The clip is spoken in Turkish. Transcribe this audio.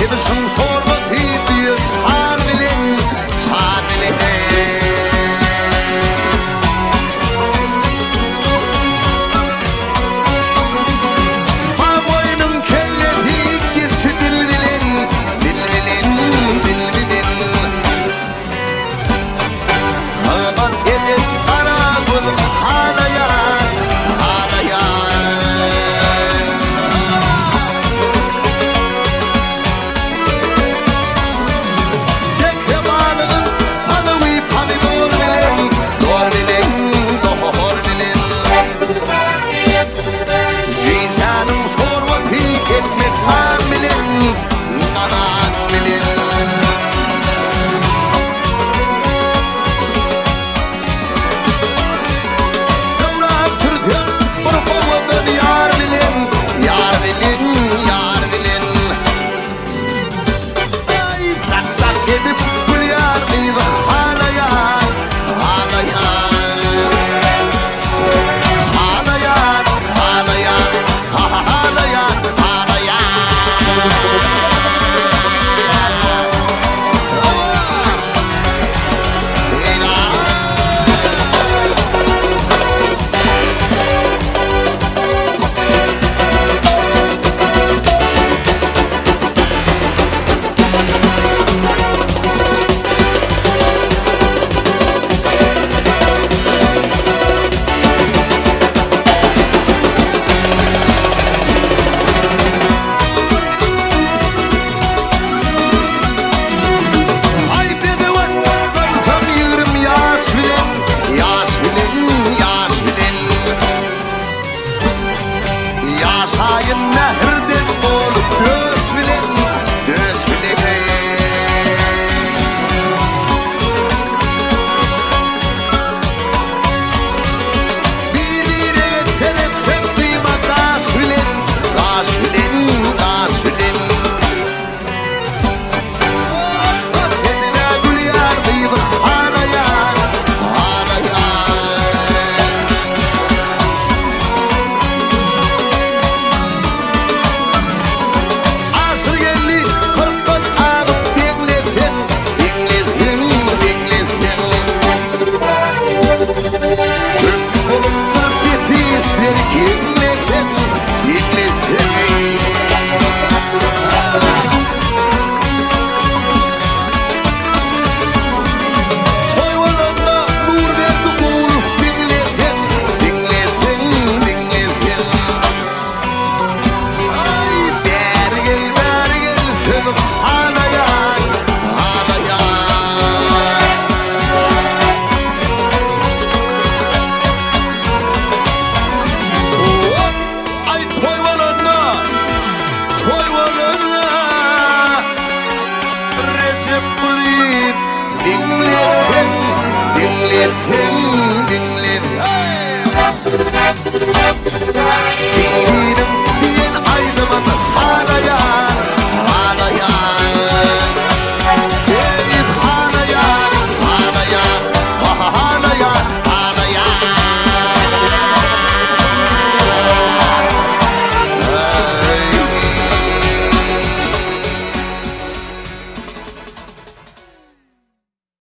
Kimsin sormadı diye sar bilin, sar bilin. Baboyunun kellesi geçi dil bilin, dil bilin, dil bilin. Habat edin kara bulup halayan, halayan. Tekne balığın balığı pomidor bilin, doğru bilin, doğru bilin. Zeytanım sormadı ekmek var bilin, nadan bilin. Kıvrap sırtım bir kovadan yar bilin, yar bilin, yar bilin. Ay sak sak edip gül yar kıydı halayan, halayan. Halayan, halayan, halayan, halayan. Ay bedevat atlarsam yığırım yaş bilin, yaş bilin, yaş bilin. Yaşayın nehrden olup